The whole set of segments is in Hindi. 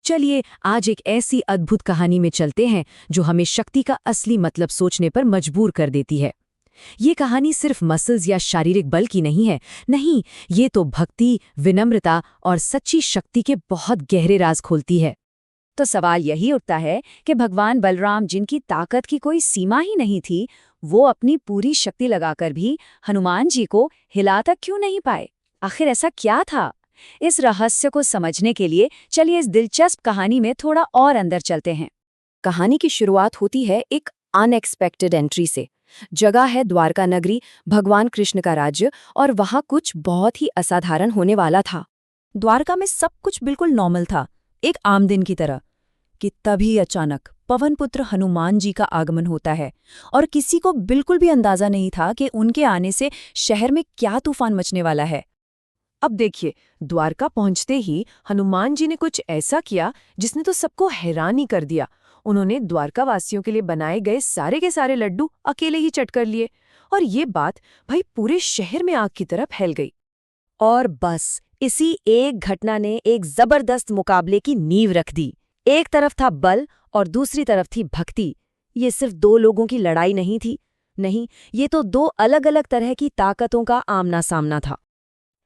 चलिए आज एक ऐसी अद्भुत कहानी में चलते हैं जो हमें शक्ति का असली मतलब सोचने पर मजबूर कर देती है। ये कहानी सिर्फ मसल्स या शारीरिक बल की नहीं है, नहीं, ये तो भक्ति, विनम्रता और सच्ची शक्ति के बहुत गहरे राज खोलती है। तो सवाल यही उठता है कि भगवान बलराम, जिनकी ताकत की कोई सीमा ही नहीं थी, वो अपनी पूरी शक्ति लगाकर भी हनुमान जी को हिला तक क्यों नहीं पाए? आखिर ऐसा क्या था? इस रहस्य को समझने के लिए चलिए इस दिलचस्प कहानी में थोड़ा और अंदर चलते हैं। कहानी की शुरुआत होती है एक अनएक्सपेक्टेड एंट्री से। जगह है द्वारका नगरी, भगवान कृष्ण का राज्य, और वहाँ कुछ बहुत ही असाधारण होने वाला था। द्वारका में सब कुछ बिल्कुल नॉर्मल था, एक आम दिन की तरह, कि तभी अचानक पवनपुत्र हनुमान जी का आगमन होता है और किसी को बिल्कुल भी अंदाजा नहीं था कि उनके आने से शहर में क्या तूफान मचने वाला है। अब देखिए, द्वारका पहुंचते ही हनुमान जी ने कुछ ऐसा किया जिसने तो सबको हैरान ही कर दिया। उन्होंने द्वारका वासियों के लिए बनाए गए सारे के सारे लड्डू अकेले ही चट कर लिए, और ये बात भाई पूरे शहर में आग की तरह फैल गई। और बस इसी एक घटना ने एक जबरदस्त मुकाबले की नींव रख दी। एक तरफ था बल और दूसरी तरफ थी भक्ति। ये सिर्फ दो लोगों की लड़ाई नहीं थी, नहीं, ये तो दो अलग अलग तरह की ताकतों का आमना सामना था।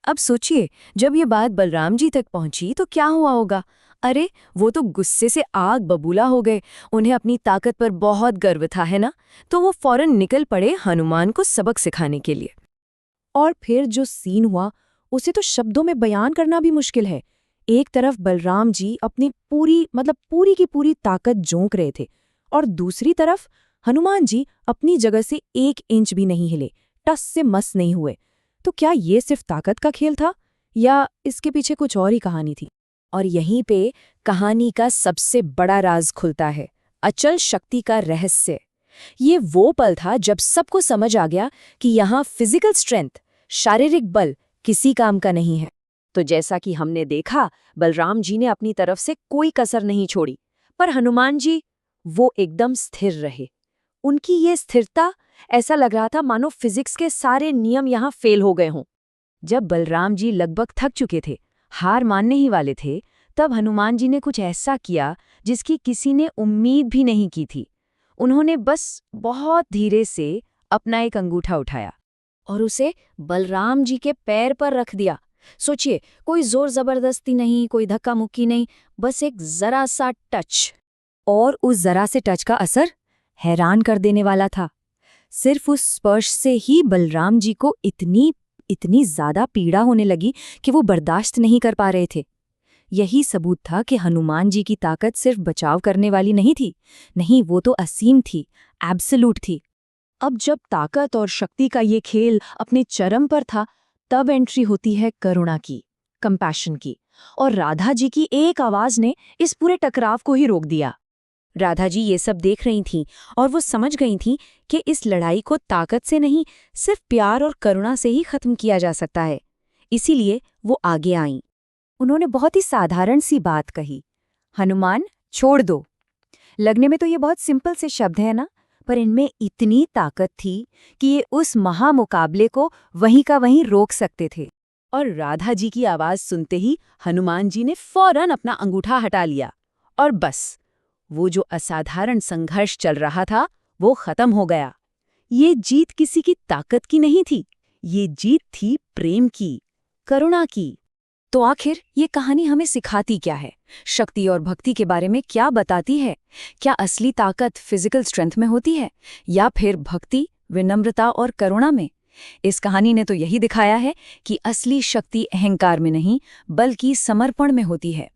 अब सोचिए, जब ये बात बलराम जी तक पहुंची तो क्या हुआ होगा? अरे, वो तो गुस्से से आग बबूला हो गए। उन्हें अपनी ताकत पर बहुत गर्व था, है ना? तो वो फौरन निकल पड़े हनुमान को सबक सिखाने के लिए। और फिर जो सीन हुआ उसे तो शब्दों में बयान करना भी मुश्किल है। एक तरफ बलराम जी अपनी पूरी की पूरी ताकत झोंक रहे थे, और दूसरी तरफ हनुमान जी अपनी जगह से 1 इंच भी नहीं हिले, टस से मस नहीं हुए। तो क्या ये सिर्फ ताकत का खेल था, या इसके पीछे कुछ और ही कहानी थी? और यहीं पे कहानी का सबसे बड़ा राज खुलता है, अचल शक्ति का रहस्य। ये वो पल था जब सबको समझ आ गया कि यहाँ फिजिकल स्ट्रेंथ, शारीरिक बल किसी काम का नहीं है। तो जैसा कि हमने देखा, बलराम जी ने अपनी तरफ से कोई कसर नहीं छोड़ी, पर हनुमान जी, वो एकदम स्थिर रहे। उनकी ये स्थिरता, ऐसा लग रहा था मानो फिजिक्स के सारे नियम यहाँ फेल हो गए हों। जब बलराम जी लगभग थक चुके थे, हार मानने ही वाले थे, तब हनुमान जी ने कुछ ऐसा किया जिसकी किसी ने उम्मीद भी नहीं की थी। उन्होंने बस बहुत धीरे से अपना एक अंगूठा उठाया और उसे बलराम जी के पैर पर रख दिया। सोचिए, कोई जोर जबरदस्ती नहीं, कोई धक्का मुक्की नहीं, बस एक जरा सा टच। और उस जरा से टच का असर हैरान कर देने वाला था। सिर्फ उस स्पर्श से ही बलराम जी को इतनी ज्यादा पीड़ा होने लगी कि वो बर्दाश्त नहीं कर पा रहे थे। यही सबूत था कि हनुमान जी की ताकत सिर्फ बचाव करने वाली नहीं थी, नहीं, वो तो असीम थी, एब्सोल्यूट थी। अब जब ताकत और शक्ति का ये खेल अपने चरम पर था, तब एंट्री होती है करुणा की, कंपैशन की, और राधा जी की एक आवाज ने इस पूरे टकराव को ही रोक दिया। राधा जी ये सब देख रही थीं और वो समझ गई थीं कि इस लड़ाई को ताकत से नहीं, सिर्फ प्यार और करुणा से ही खत्म किया जा सकता है। इसीलिए वो आगे आईं। उन्होंने बहुत ही साधारण सी बात कही, हनुमान, छोड़ दो। लगने में तो ये बहुत सिंपल से शब्द है ना, पर इनमें इतनी ताकत थी कि ये उस महामुकाबले को वहीं का वहीं रोक सकते थे। और राधा जी की आवाज सुनते ही हनुमान जी ने फौरन अपना अंगूठा हटा लिया, और बस वो जो असाधारण संघर्ष चल रहा था वो खत्म हो गया। ये जीत किसी की ताकत की नहीं थी, ये जीत थी प्रेम की, करुणा की। तो आखिर ये कहानी हमें सिखाती क्या है? शक्ति और भक्ति के बारे में क्या बताती है? क्या असली ताकत फिजिकल स्ट्रेंथ में होती है, या फिर भक्ति, विनम्रता और करुणा में? इस कहानी ने तो यही दिखाया है कि असली शक्ति अहंकार में नहीं, बल्कि समर्पण में होती है।